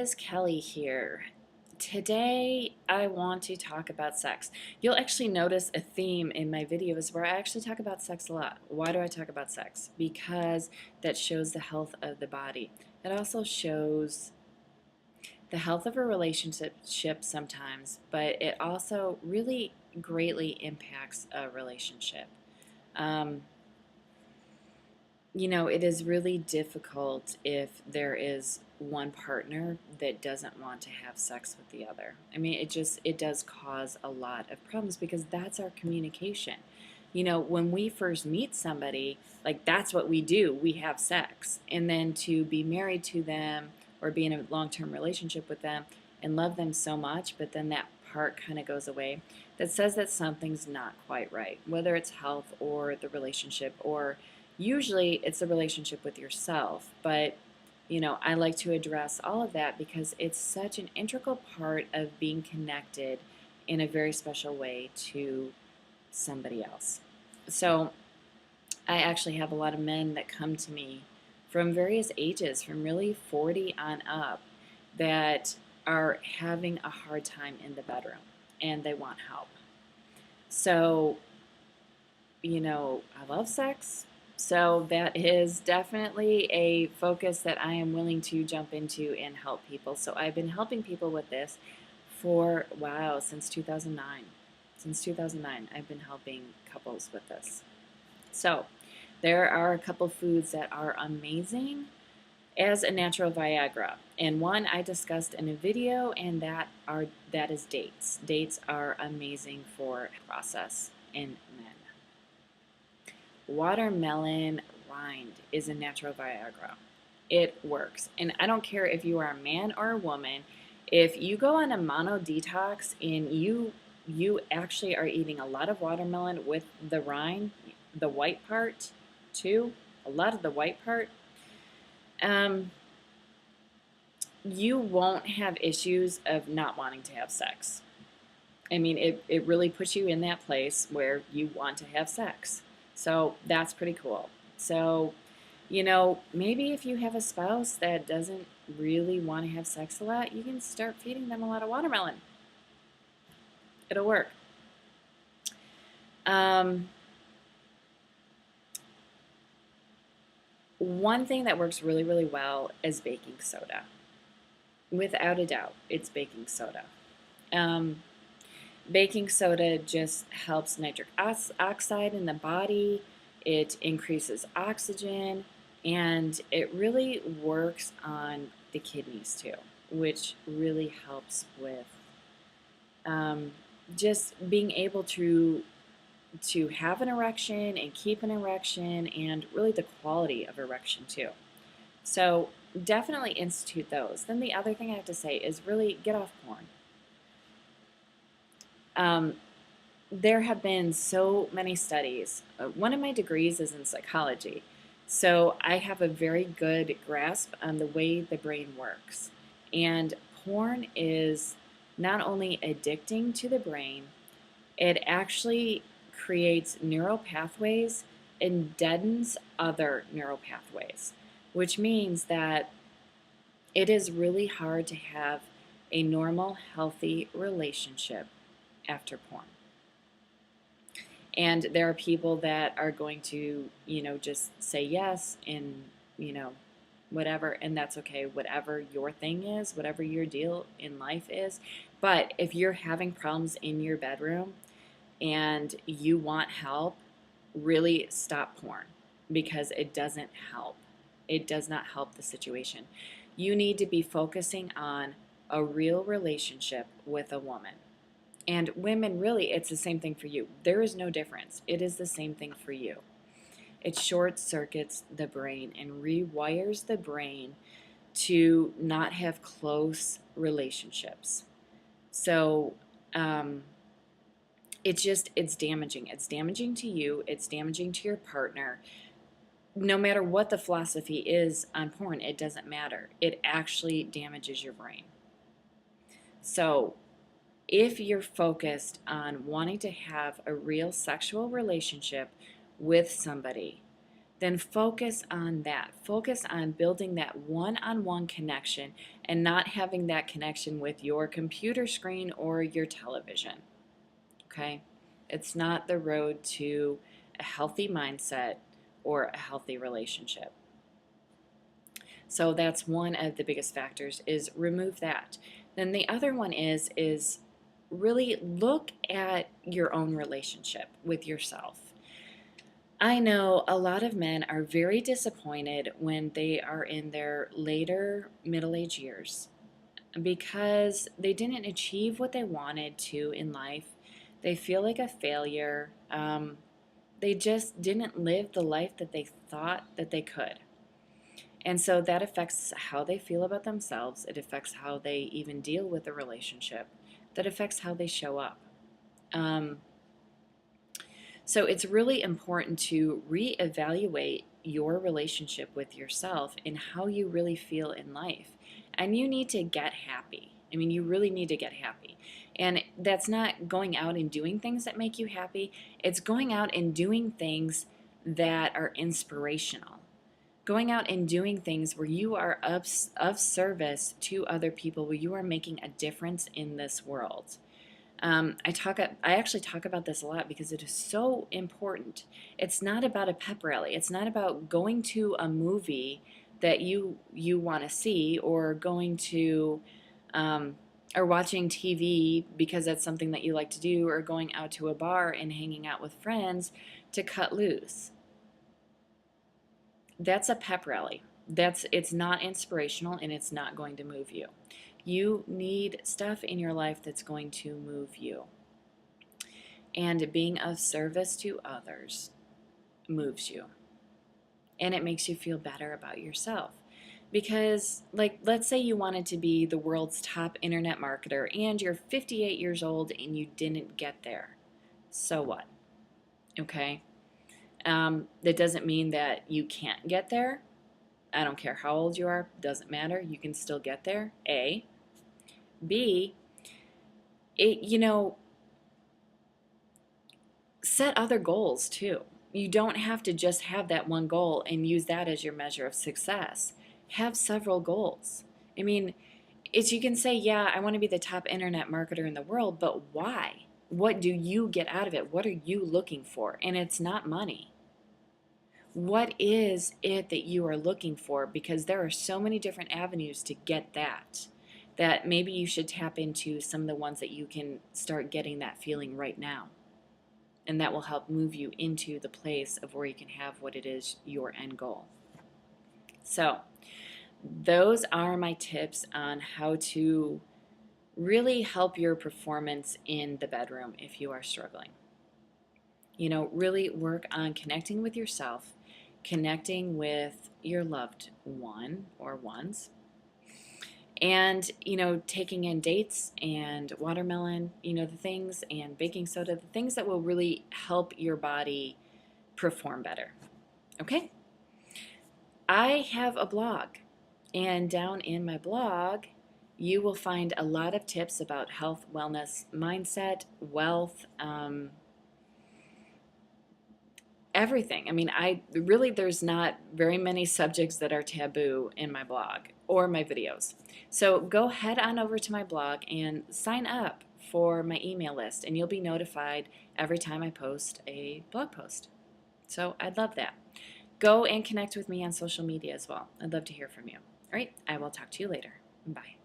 guys, Kelly here. Today I want to talk about sex. You'll actually notice a theme in my videos where I actually talk about sex a lot. Why do I talk about sex? Because that shows the health of the body. It also shows the health of a relationship sometimes, but it also really greatly impacts a relationship. Um, it is really difficult if there is one partner that doesn't want to have sex with the other. I mean, it does cause a lot of problems because that's our communication. When we first meet somebody, like that's what we do. We have sex. And then to be married to them or be in a long-term relationship with them and love them so much, but then that part kind of goes away. That says that something's not quite right, whether it's health or the relationship or usually it's a relationship with yourself, but I like to address all of that because it's such an integral part of being connected in a very special way to somebody else. So I actually have a lot of men that come to me from various ages, from really 40 on up, that are having a hard time in the bedroom and they want help. So I love sex. So that is definitely a focus that I am willing to jump into and help people. So I've been helping people with this for, wow, since 2009. Since 2009, I've been helping couples with this. So there are a couple foods that are amazing as a natural Viagra. And one I discussed in a video, and that is dates. Dates are amazing for process in men. Watermelon rind is a natural Viagra. It works. And I don't care if you are a man or a woman, if you go on a mono detox and you actually are eating a lot of watermelon with the rind, the white part too, a lot of the white part, um, you won't have issues of not wanting to have sex. I mean, it really puts you in that place where you want to have sex. So that's pretty cool. So, maybe if you have a spouse that doesn't really want to have sex a lot, you can start feeding them a lot of watermelon. It'll work. Um, One thing that works really, really well is baking soda. Without a doubt, it's baking soda. Um, Baking soda just helps nitric oxide in the body. It increases oxygen, and it really works on the kidneys too, which really helps with um, just being able to have an erection and keep an erection, and really the quality of erection too. So definitely institute those. Then the other thing I have to say is really get off porn. Um, there have been so many studies. One of my degrees is in psychology, so I have a very good grasp on the way the brain works. And porn is not only addicting to the brain, it actually creates neural pathways and deadens other neural pathways, which means that it is really hard to have a normal, healthy relationship after porn. And there are people that are going to, just say yes and, whatever, and that's okay, whatever your thing is, whatever your deal in life is. But if you're having problems in your bedroom and you want help, really stop porn because it doesn't help. It does not help the situation. You need to be focusing on a real relationship with a woman. And women, really, it's the same thing for you. There is no difference. It is the same thing for you. It short circuits the brain and rewires the brain to not have close relationships. So it's damaging. It's damaging to you. It's damaging to your partner. No matter what the philosophy is on porn, it doesn't matter. It actually damages your brain. So if you're focused on wanting to have a real sexual relationship with somebody, then focus on that. Focus on building that one-on-one connection and not having that connection with your computer screen or your television. Okay? It's not the road to a healthy mindset or a healthy relationship. So that's one of the biggest factors, is remove that. Then the other one is really look at your own relationship with yourself. I know a lot of men are very disappointed when they are in their later middle-age years because they didn't achieve what they wanted to in life. They feel like a failure. They just didn't live the life that they thought that they could. And so that affects how they feel about themselves. It affects how they even deal with the relationship. That affects how they show up. So it's really important to reevaluate your relationship with yourself and how you really feel in life. And you need to get happy. I mean, you really need to get happy. And that's not going out and doing things that make you happy. It's going out and doing things that are inspirational. Going out and doing things where you are of service to other people, where you are making a difference in this world. I actually talk about this a lot because it is so important. It's not about a pep rally. It's not about going to a movie that you want to see, or going to or watching TV because that's something that you like to do, or going out to a bar and hanging out with friends to cut loose. That's a pep rally. It's not inspirational, and it's not going to move you. You need stuff in your life that's going to move you. And being of service to others moves you. And it makes you feel better about yourself. Because, like, let's say you wanted to be the world's top internet marketer and you're 58 years old and you didn't get there. So what? Okay? That doesn't mean that you can't get there. I don't care how old you are, doesn't matter. You can still get there. A. B, set other goals too. You don't have to just have that one goal and use that as your measure of success. Have several goals. I mean, you can say, yeah, I want to be the top internet marketer in the world, but why? What do you get out of it? What are you looking for? And it's not money. What is it that you are looking for? Because there are so many different avenues to get that maybe you should tap into some of the ones that you can start getting that feeling right now. And that will help move you into the place of where you can have what it is, your end goal. So those are my tips on how to really help your performance in the bedroom if you are struggling. Really work on connecting with yourself, connecting with your loved one or ones, and taking in dates and watermelon, the things, and baking soda, the things that will really help your body perform better. Okay? I have a blog, and down in my blog you will find a lot of tips about health, wellness, mindset, wealth, everything. I mean, there's not very many subjects that are taboo in my blog or my videos. So go head on over to my blog and sign up for my email list, and you'll be notified every time I post a blog post. So I'd love that. Go and connect with me on social media as well. I'd love to hear from you. All right, I will talk to you later. Bye.